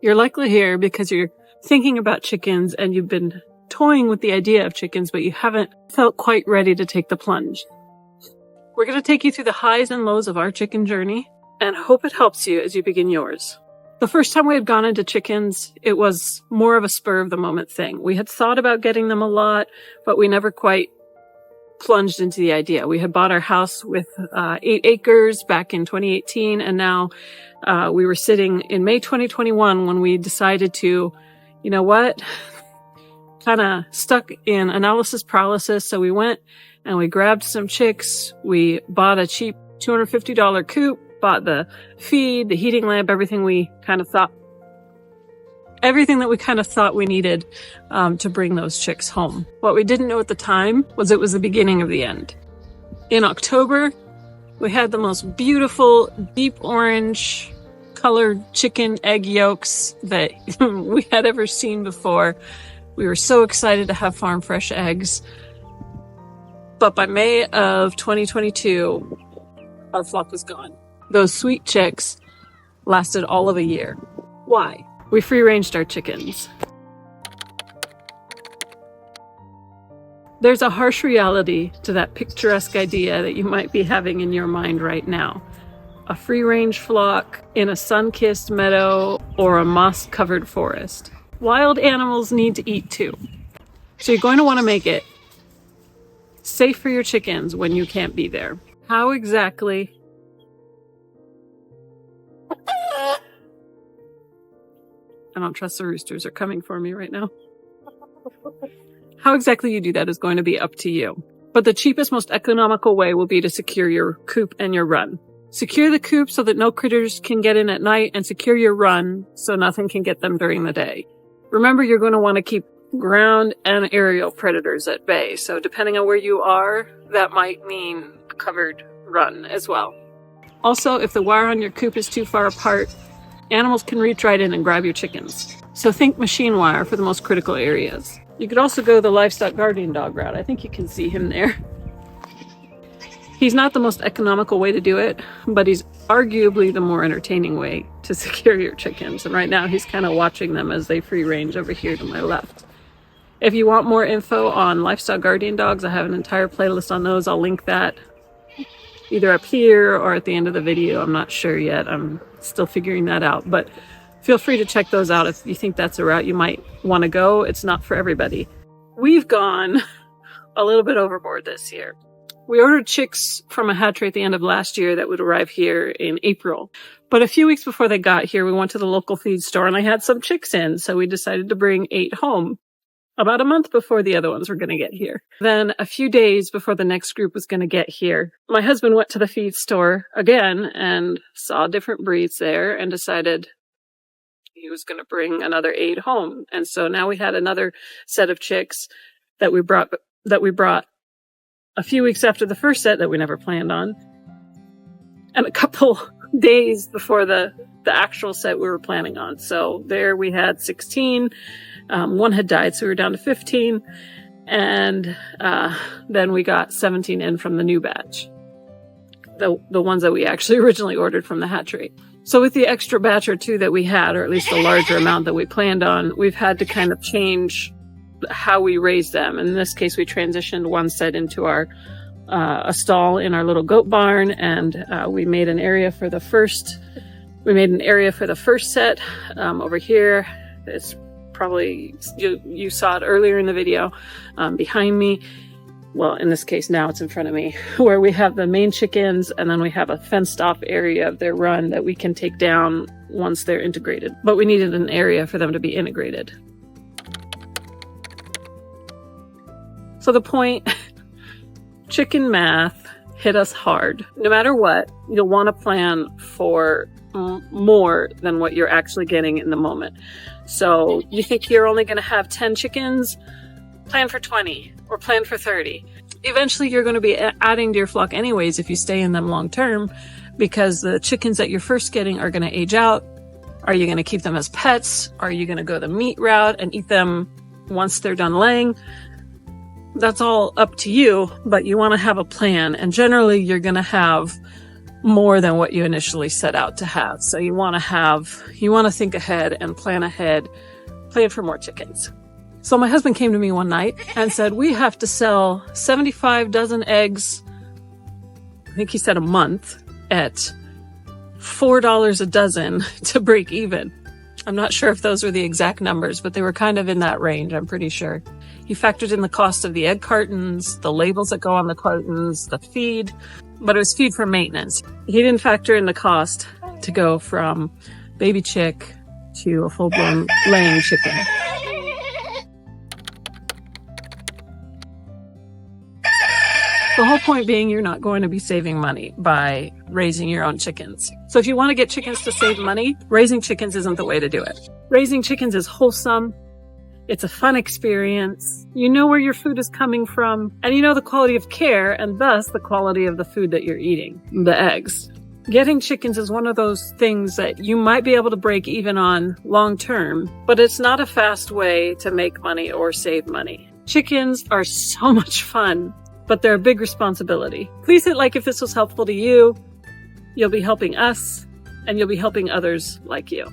You're likely here because you're thinking about chickens and you've been toying with the idea of chickens, but you haven't felt quite ready to take the plunge. We're going to take you through the highs and lows of our chicken journey and hope it helps you as you begin yours. The first time we had gone into chickens, it was more of a spur of the moment thing. We had thought about getting them a lot, but we never quite plunged into the idea. We had bought our house with 8 acres back in 2018, and now we were sitting in May 2021 when we decided to, you know what, kind of stuck in analysis paralysis. So we went and we grabbed some chicks. We bought a cheap $250 coop, bought the feed, the heating lamp, everything that we kind of thought we needed to bring those chicks home. What we didn't know at the time was it was the beginning of the end. In October, we had the most beautiful deep orange colored chicken egg yolks that we had ever seen before. We were so excited to have farm fresh eggs. But by May of 2022, our flock was gone. Those sweet chicks lasted all of a year. Why? We free-ranged our chickens. There's a harsh reality to that picturesque idea that you might be having in your mind right now. A free-range flock in a sun-kissed meadow or a moss-covered forest. Wild animals need to eat too. So you're going to want to make it safe for your chickens when you can't be there. How exactly? I don't trust the roosters are coming for me right now. How exactly you do that is going to be up to you. But the cheapest, most economical way will be to secure your coop and your run. Secure the coop so that no critters can get in at night, and secure your run so nothing can get them during the day. Remember, you're going to want to keep ground and aerial predators at bay. So depending on where you are, that might mean a covered run as well. Also, if the wire on your coop is too far apart, animals can reach right in and grab your chickens. So think machine wire for the most critical areas. You could also go the livestock guardian dog route. I think you can see him there. He's not the most economical way to do it, but he's arguably the more entertaining way to secure your chickens. And right now he's kind of watching them as they free range over here to my left. If you want more info on livestock guardian dogs, I have an entire playlist on those. I'll link that either up here or at the end of the video. I'm not sure yet. I'm still figuring that out, but feel free to check those out if you think that's a route you might want to go. It's not for everybody. We've gone a little bit overboard this year. We ordered chicks from a hatchery at the end of last year that would arrive here in April. But a few weeks before they got here, we went to the local feed store and I had some chicks in, so we decided to bring 8 home. About a month before the other ones were going to get here. Then a few days before the next group was going to get here, my husband went to the feed store again and saw different breeds there and decided he was going to bring another 8 home. And so now we had another set of chicks that we brought a few weeks after the first set that we never planned on, and a couple days before the actual set we were planning on. So there we had 16. One had died, so we were down to 15. And then we got 17 in from the new batch. The ones that we actually originally ordered from the hatchery. So with the extra batch or 2 that we had, or at least the larger amount that we planned on, we've had to kind of change how we raise them. In this case, we transitioned one set into a stall in our little goat barn, and we made an area for the first set over here. It's probably, you saw it earlier in the video, behind me. Well, in this case, now it's in front of me, where we have the main chickens, and then we have a fenced off area of their run that we can take down once they're integrated. But we needed an area for them to be integrated. So the point, chicken math hit us hard. No matter what, you'll want to plan for more than what you're actually getting in the moment. So you think you're only going to have 10 chickens? Plan for 20 or plan for 30. Eventually you're going to be adding to your flock anyways if you stay in them long term, because the chickens that you're first getting are going to age out. Are you going to keep them as pets? Are you going to go the meat route and eat them once they're done laying? That's all up to you, but you want to have a plan. And generally you're going to have more than what you initially set out to have. So you want to think ahead and plan for more chickens. So my husband came to me one night and said, we have to sell 75 dozen eggs, I think he said a month, at $4 a dozen to break even. I'm not sure if those were the exact numbers, but they were kind of in that range, I'm pretty sure. He factored in the cost of the egg cartons, the labels that go on the cartons, the feed, but it was feed for maintenance. He didn't factor in the cost to go from baby chick to a full-blown laying chicken. The whole point being you're not going to be saving money by raising your own chickens. So if you want to get chickens to save money, raising chickens isn't the way to do it. Raising chickens is wholesome. It's a fun experience. You know where your food is coming from, and you know the quality of care, and thus the quality of the food that you're eating, the eggs. Getting chickens is one of those things that you might be able to break even on long term, but it's not a fast way to make money or save money. Chickens are so much fun, but they're a big responsibility. Please hit like if this was helpful to you. You'll be helping us, and you'll be helping others like you.